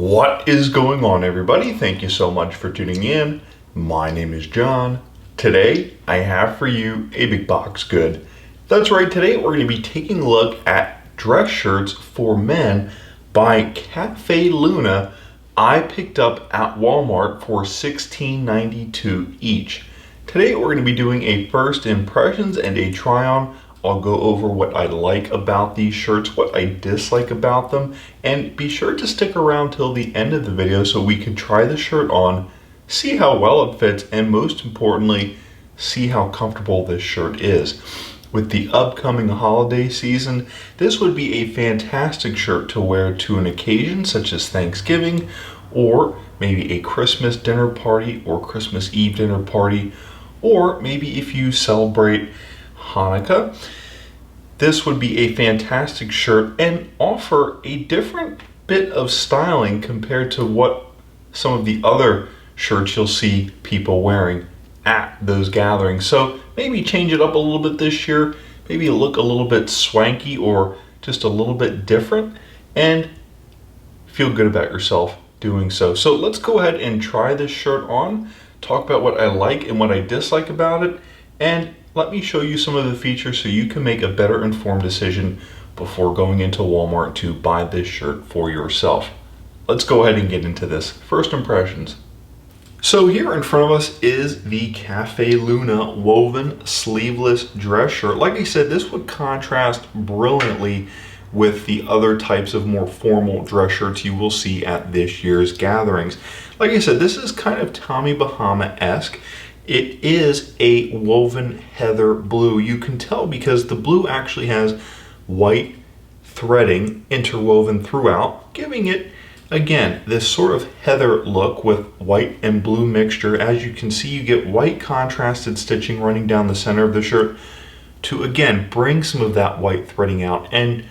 What is going on, everybody? Thank you so much for tuning in. My name is John. Today I have for you a big box good. That's right, today we're going to be taking a look at dress shirts for men by Café Luna. I picked up at Walmart for $16.92 each. Today we're going to be doing a first impressions and a try on. I'll go over what I like about these shirts, what I dislike about them, and be sure to stick around till the end of the video so we can try the shirt on, see how well it fits, and most importantly, see how comfortable this shirt is. With the upcoming holiday season, this would be a fantastic shirt to wear to an occasion such as Thanksgiving, or maybe a Christmas dinner party or Christmas Eve dinner party, or maybe if you celebrate Hanukkah. This would be a fantastic shirt and offer a different bit of styling compared to what some of the other shirts you'll see people wearing at those gatherings. So maybe change it up a little bit this year, maybe look a little bit swanky or just a little bit different, and feel good about yourself doing so. So let's go ahead and try this shirt on, talk about what I like and what I dislike about it, and let me show you some of the features so you can make a better informed decision before going into Walmart to buy this shirt for yourself. Let's go ahead and get into this. First impressions. So here in front of us is the Café Luna woven sleeveless dress shirt. Like I said, this would contrast brilliantly with the other types of more formal dress shirts you will see at this year's gatherings. Like I said, this is kind of Tommy Bahama-esque. It is a woven heather blue. You can tell because the blue actually has white threading interwoven throughout, giving it, again, this sort of heather look with white and blue mixture. As you can see, you get white contrasted stitching running down the center of the shirt to, again, bring some of that white threading out and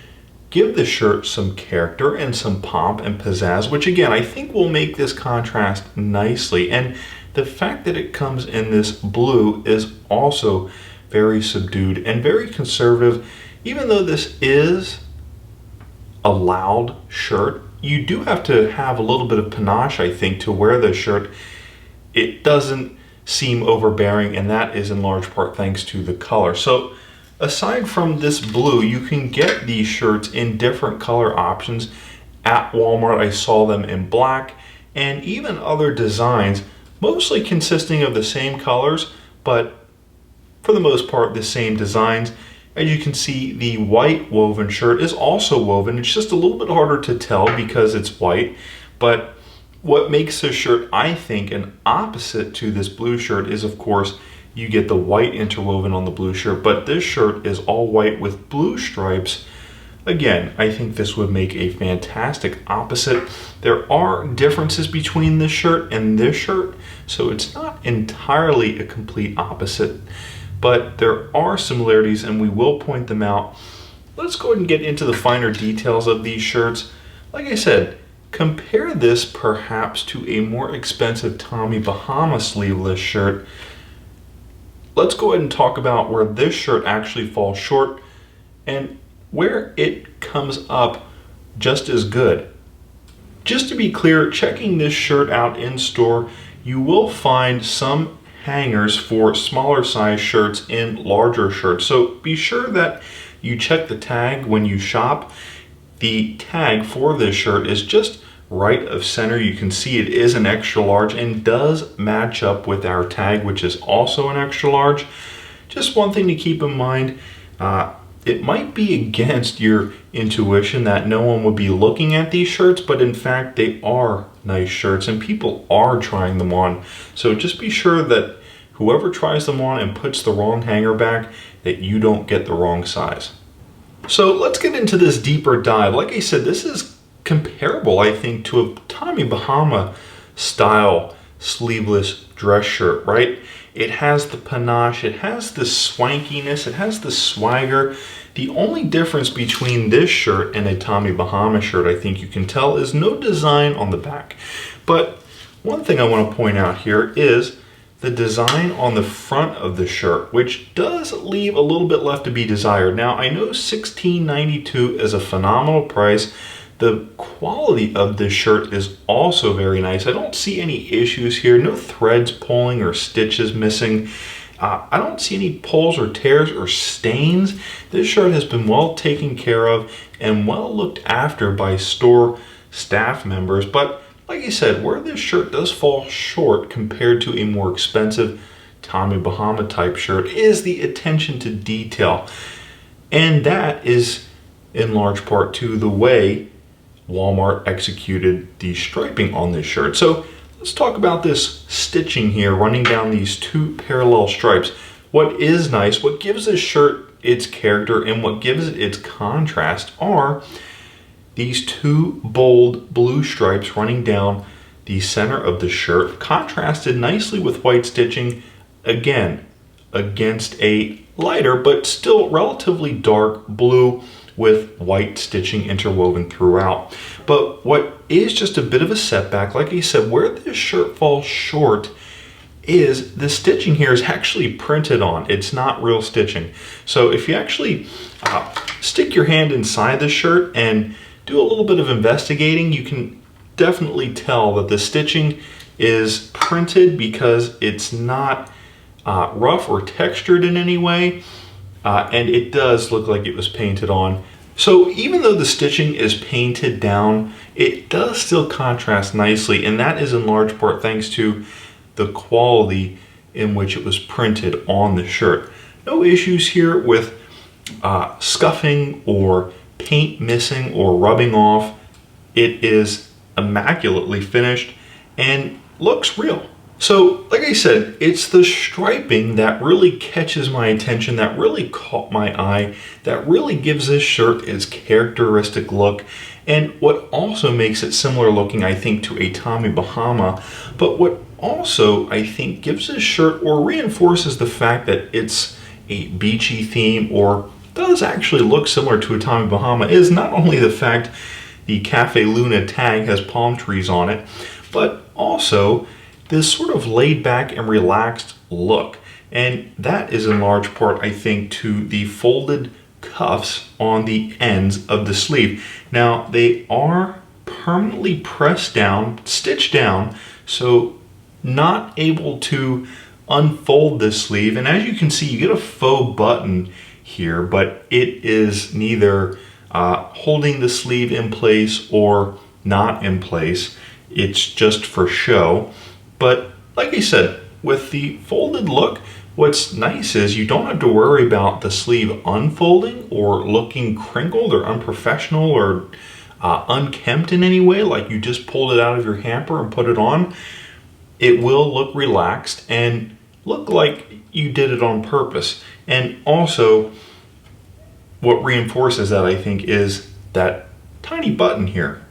give the shirt some character and some pomp and pizzazz, which again, I think will make this contrast nicely. And the fact that it comes in this blue is also very subdued and very conservative. Even though this is a loud shirt, you do have to have a little bit of panache, I think, to wear this shirt. It doesn't seem overbearing, and that is in large part thanks to the color. So aside from this blue, you can get these shirts in different color options. At Walmart, I saw them in black and even other designs, mostly consisting of the same colors, but for the most part the same designs. As you can see, the white woven shirt is also woven. It's just a little bit harder to tell because it's white, but what makes this shirt, I think, an opposite to this blue shirt is, of course, you get the white interwoven on the blue shirt, but this shirt is all white with blue stripes. Again, I think this would make a fantastic opposite. There are differences between this shirt and this shirt, so it's not entirely a complete opposite, but there are similarities and we will point them out. Let's go ahead and get into the finer details of these shirts. Like I said, compare this perhaps to a more expensive Tommy Bahama sleeveless shirt. Let's go ahead and talk about where this shirt actually falls short and where it comes up just as good. Just to be clear, checking this shirt out in store, you will find some hangers for smaller size shirts in larger shirts. So be sure that you check the tag when you shop. The tag for this shirt is just right of center. You can see it is an extra large and does match up with our tag, which is also an extra large. Just one thing to keep in mind, it might be against your intuition that no one would be looking at these shirts, but in fact they are nice shirts and people are trying them on. So just be sure that whoever tries them on and puts the wrong hanger back, that you don't get the wrong size. So let's get into this deeper dive. Like I said, this is comparable, I think, to a Tommy Bahama style sleeveless dress shirt, right? It has the panache, it has the swankiness, it has the swagger. The only difference between this shirt and a Tommy Bahama shirt, I think you can tell, is no design on the back. But one thing I want to point out here is the design on the front of the shirt, which does leave a little bit left to be desired. Now, I know $16.92 is a phenomenal price. The quality of this shirt is also very nice. I don't see any issues here. No threads pulling or stitches missing. I don't see any pulls or tears or stains. This shirt has been well taken care of and well looked after by store staff members. But like I said, where this shirt does fall short compared to a more expensive Tommy Bahama type shirt is the attention to detail. And that is in large part to the way Walmart executed the striping on this shirt. So let's talk about this stitching here, running down these two parallel stripes. What is nice, what gives this shirt its character and what gives it its contrast are these two bold blue stripes running down the center of the shirt, contrasted nicely with white stitching, again, against a lighter but still relatively dark blue with white stitching interwoven throughout. But what is just a bit of a setback, like I said, where this shirt falls short is the stitching here is actually printed on. It's not real stitching. So if you actually stick your hand inside the shirt and do a little bit of investigating, you can definitely tell that the stitching is printed because it's not rough or textured in any way. And it does look like it was painted on. So even though the stitching is painted down, it does still contrast nicely, and that is in large part thanks to the quality in which it was printed on the shirt. No issues here with scuffing or paint missing or rubbing off. It is immaculately finished and looks real. So, like I said, it's the striping that really catches my attention, that really caught my eye, that really gives this shirt its characteristic look, and what also makes it similar looking, I think, to a Tommy Bahama, but what also, I think, gives this shirt or reinforces the fact that it's a beachy theme or does actually look similar to a Tommy Bahama is not only the fact the Café Luna tag has palm trees on it, but also this sort of laid back and relaxed look. And that is in large part, I think, to the folded cuffs on the ends of the sleeve. Now, they are permanently pressed down, stitched down, so not able to unfold this sleeve. And as you can see, you get a faux button here, but it is neither holding the sleeve in place or not in place. It's just for show. But like I said, with the folded look, what's nice is you don't have to worry about the sleeve unfolding or looking crinkled or unprofessional or unkempt in any way, like you just pulled it out of your hamper and put it on. It will look relaxed and look like you did it on purpose. And also, what reinforces that, I think, is that tiny button here.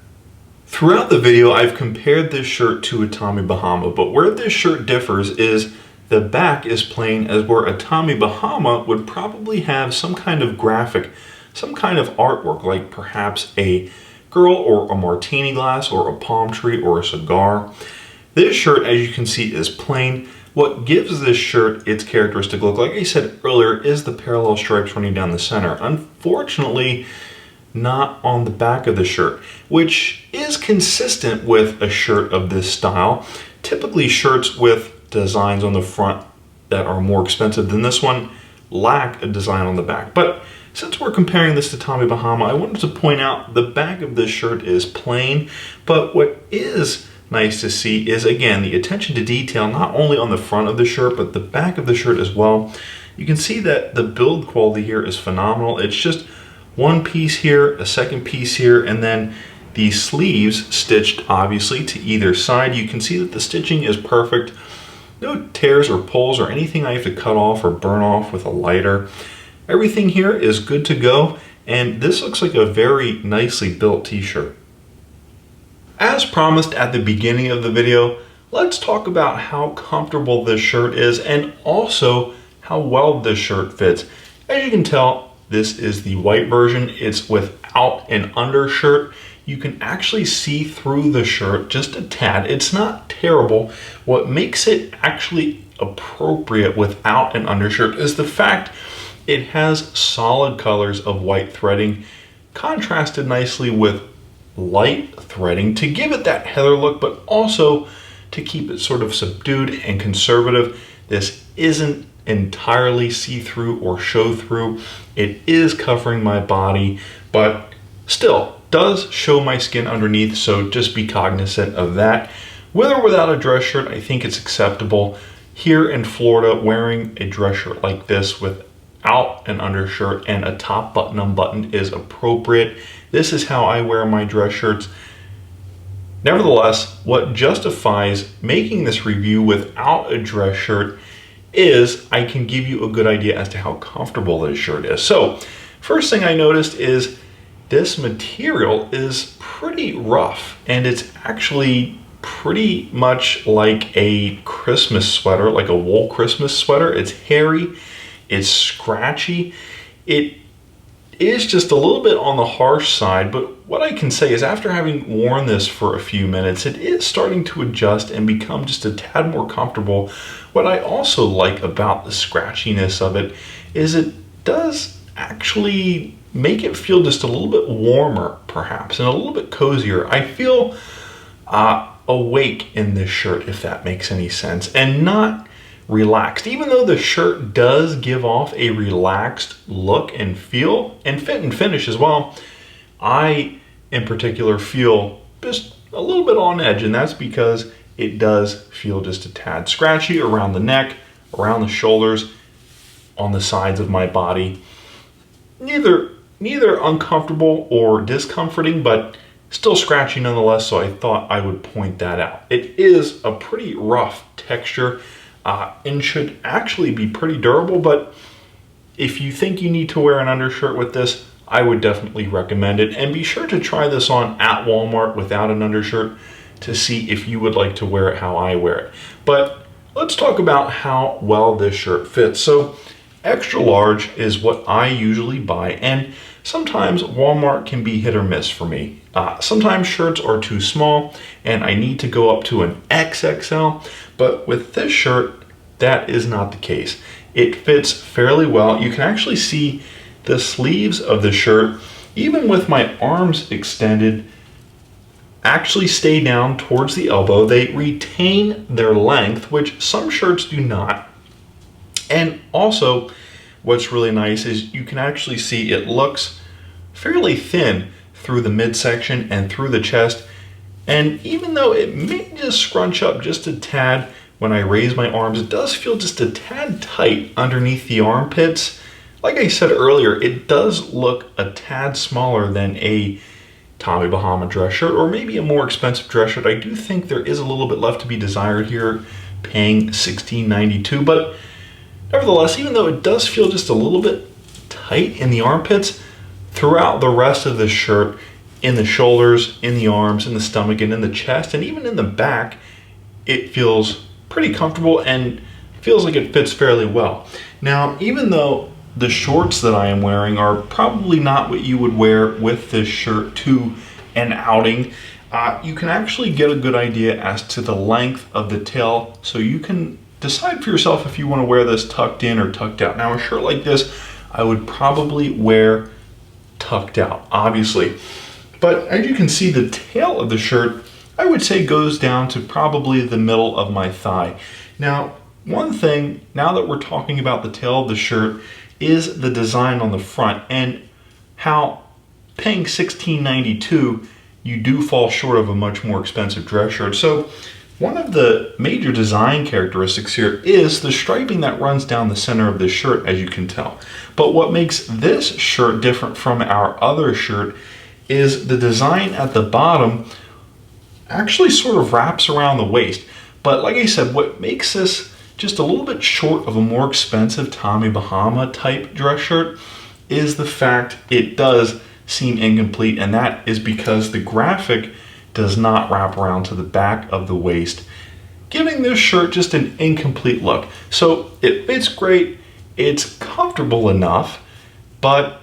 Throughout the video, I've compared this shirt to a Tommy Bahama, but where this shirt differs is the back is plain, as where a Tommy Bahama would probably have some kind of graphic, some kind of artwork, like perhaps a girl or a martini glass or a palm tree or a cigar. This shirt, as you can see, is plain. What gives this shirt its characteristic look, like I said earlier, is the parallel stripes running down the center. Unfortunately, not on the back of the shirt, which is consistent with a shirt of this style. Typically, shirts with designs on the front that are more expensive than this one lack a design on the back. But since we're comparing this to Tommy Bahama, I wanted to point out the back of this shirt is plain, but what is nice to see is, again, the attention to detail, not only on the front of the shirt, but the back of the shirt as well. You can see that the build quality here is phenomenal. It's just one piece here, a second piece here, and then the sleeves stitched obviously to either side. You can see that the stitching is perfect. No tears or pulls or anything I have to cut off or burn off with a lighter. Everything here is good to go, and this looks like a very nicely built t-shirt. As promised at the beginning of the video, let's talk about how comfortable this shirt is and also how well this shirt fits. As you can tell, this is the white version. It's without an undershirt. You can actually see through the shirt just a tad. It's not terrible. What makes it actually appropriate without an undershirt is the fact it has solid colors of white threading contrasted nicely with light threading to give it that heather look, but also to keep it sort of subdued and conservative. This isn't entirely see-through or show-through. It is covering my body, but still does show my skin underneath, so just be cognizant of that. With or without a dress shirt, I think it's acceptable. Here in Florida, wearing a dress shirt like this without an undershirt and a top button unbuttoned is appropriate. This is how I wear my dress shirts. Nevertheless, what justifies making this review without a dress shirt is I can give you a good idea as to how comfortable this shirt is. So, first thing I noticed is this material is pretty rough, and it's actually pretty much like a Christmas sweater, like a wool Christmas sweater. It's hairy, it's scratchy. It is just a little bit on the harsh side, but what I can say is after having worn this for a few minutes, it is starting to adjust and become just a tad more comfortable. What I also like about the scratchiness of it is it does actually make it feel just a little bit warmer, perhaps, and a little bit cozier. I feel awake in this shirt, if that makes any sense, and not relaxed. Even though the shirt does give off a relaxed look and feel, and fit and finish as well, I in particular feel just a little bit on edge, and that's because it does feel just a tad scratchy around the neck, around the shoulders, on the sides of my body. Neither uncomfortable or discomforting, but still scratchy nonetheless, so I thought I would point that out. It is a pretty rough texture and should actually be pretty durable, but if you think you need to wear an undershirt with this, I would definitely recommend it. And be sure to try this on at Walmart without an undershirt to see if you would like to wear it how I wear it. But let's talk about how well this shirt fits. So extra large is what I usually buy, and sometimes Walmart can be hit or miss for me. Sometimes shirts are too small and I need to go up to an XXL, but with this shirt, that is not the case. It fits fairly well. You can actually see the sleeves of the shirt, even with my arms extended, actually stay down towards the elbow. They retain their length, which some shirts do not. And also, what's really nice is you can actually see it looks fairly thin through the midsection and through the chest. And even though it may just scrunch up just a tad when I raise my arms, it does feel just a tad tight underneath the armpits. Like I said earlier, it does look a tad smaller than a Tommy Bahama dress shirt, or maybe a more expensive dress shirt. I do think there is a little bit left to be desired here, paying $16.92, but nevertheless, even though it does feel just a little bit tight in the armpits, throughout the rest of this shirt, in the shoulders, in the arms, in the stomach, and in the chest, and even in the back, it feels pretty comfortable and feels like it fits fairly well. Now, even though the shorts that I am wearing are probably not what you would wear with this shirt to an outing, you can actually get a good idea as to the length of the tail, so you can decide for yourself if you want to wear this tucked in or tucked out. Now, a shirt like this, I would probably wear tucked out, obviously. But as you can see, the tail of the shirt, I would say, goes down to probably the middle of my thigh. Now, one thing, now that we're talking about the tail of the shirt, is the design on the front, and how paying $16.92, you do fall short of a much more expensive dress shirt. So one of the major design characteristics here is the striping that runs down the center of this shirt, as you can tell. But what makes this shirt different from our other shirt is the design at the bottom actually sort of wraps around the waist. But like I said, what makes this just a little bit short of a more expensive Tommy Bahama type dress shirt is the fact it does seem incomplete, and that is because the graphic does not wrap around to the back of the waist, giving this shirt just an incomplete look. So it fits great, it's comfortable enough, but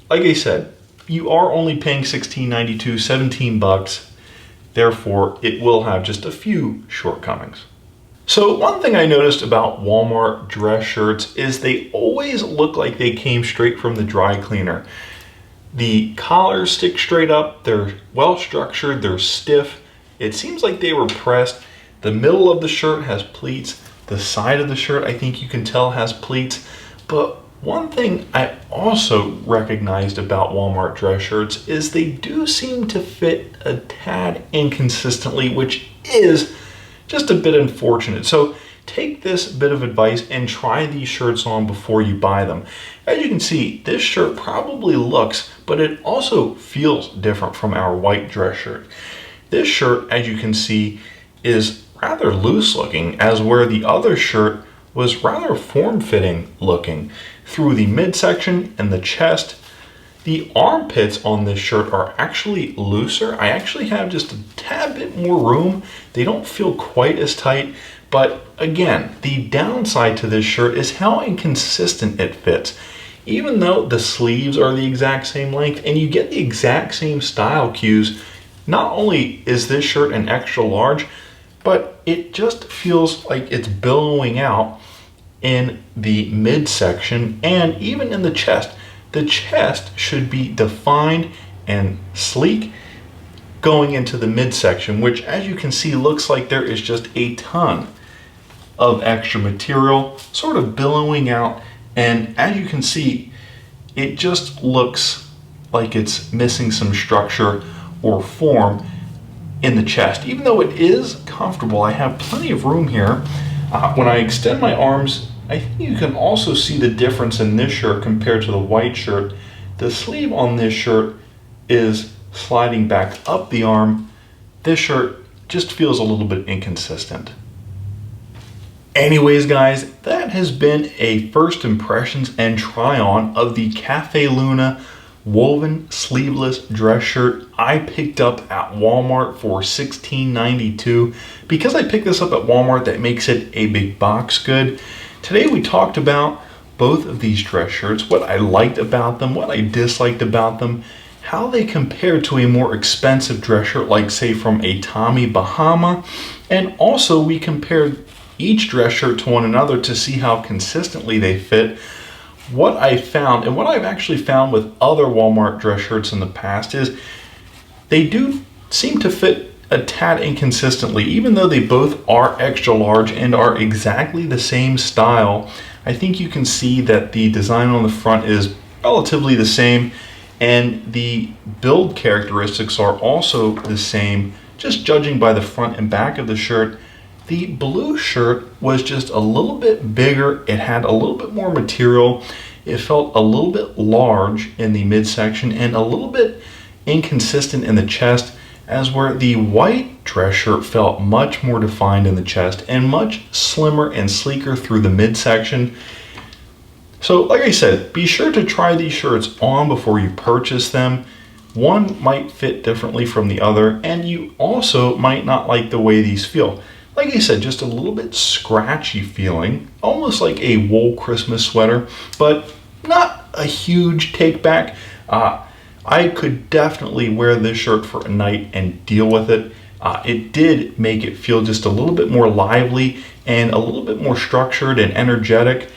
like I said, you are only paying $16.92, 17 bucks. Therefore, it will have just a few shortcomings. So one thing I noticed about Walmart dress shirts is they always look like they came straight from the dry cleaner. The collars stick straight up, they're well structured, they're stiff. It seems like they were pressed. The middle of the shirt has pleats. The side of the shirt, I think you can tell, has pleats. But one thing I also recognized about Walmart dress shirts is they do seem to fit a tad inconsistently, which is just a bit unfortunate. So take this bit of advice and try these shirts on before you buy them. As you can see, this shirt probably looks, but it also feels different from our white dress shirt. This shirt, as you can see, is rather loose looking, as where the other shirt was rather form-fitting looking. Through the midsection and the chest, the armpits on this shirt are actually looser. I actually have just a tad bit more room. They don't feel quite as tight, but again, the downside to this shirt is how inconsistent it fits. Even though the sleeves are the exact same length and you get the exact same style cues, not only is this shirt an extra large, but it just feels like it's billowing out in the midsection and even in the chest. The chest should be defined and sleek going into the midsection, which, as you can see, looks like there is just a ton of extra material sort of billowing out. And as you can see, it just looks like it's missing some structure or form in the chest. Even though it is comfortable, I have plenty of room here. When I extend my arms, I think you can also see the difference in this shirt compared to the white shirt. The sleeve on this shirt is sliding back up the arm. This shirt just feels a little bit inconsistent. Anyways, guys, that has been a first impressions and try on of the Cafe Luna woven sleeveless dress shirt I picked up at Walmart for $16.92. Because I picked this up at Walmart, that makes it a big box good. Today we talked about both of these dress shirts, what I liked about them, what I disliked about them, how they compare to a more expensive dress shirt like, say, from a Tommy Bahama, and also we compared each dress shirt to one another to see how consistently they fit. What I found, and what I've actually found with other Walmart dress shirts in the past, is they do seem to fit a tad inconsistently. Even though they both are extra large and are exactly the same style, I think you can see that the design on the front is relatively the same, and the build characteristics are also the same, just judging by the front and back of the shirt. The blue shirt was just a little bit bigger. It had a little bit more material. It felt a little bit large in the midsection and a little bit inconsistent in the chest, as where the white dress shirt felt much more defined in the chest and much slimmer and sleeker through the midsection. So like I said, be sure to try these shirts on before you purchase them. One might fit differently from the other, and you also might not like the way these feel. Like I said, just a little bit scratchy feeling, almost like a wool Christmas sweater, but not a huge take back. I could definitely wear this shirt for a night and deal with it. It did make it feel just a little bit more lively and a little bit more structured and energetic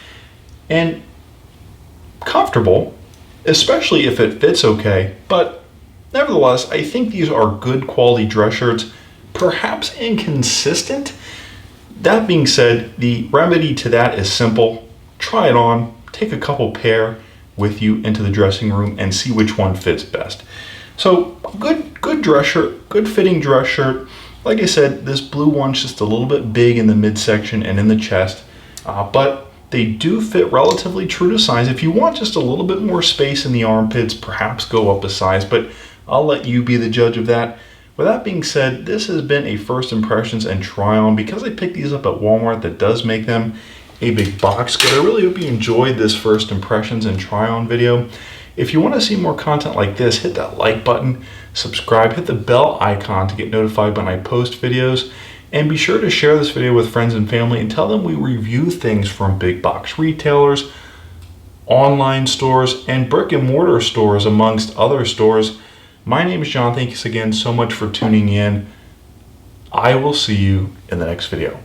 and comfortable, especially if it fits okay. But nevertheless, I think these are good quality dress shirts. Perhaps inconsistent. That being said, the remedy to that is simple. Try it on, take a couple pair with you into the dressing room and see which one fits best. So good dress shirt, good fitting dress shirt. Like I said, this blue one's just a little bit big in the midsection and in the chest, but they do fit relatively true to size. If you want just a little bit more space in the armpits, perhaps go up a size, but I'll let you be the judge of that. With that being said, this has been a first impressions and try on. Because I picked these up at Walmart, that does make them a big box good. I really hope you enjoyed this first impressions and try on video. If you want to see more content like this, hit that like button, subscribe, hit the bell icon to get notified when I post videos, and be sure to share this video with friends and family and tell them we review things from big box retailers, online stores, and brick and mortar stores, amongst other stores. My name is John. Thanks again so much for tuning in. I will see you in the next video.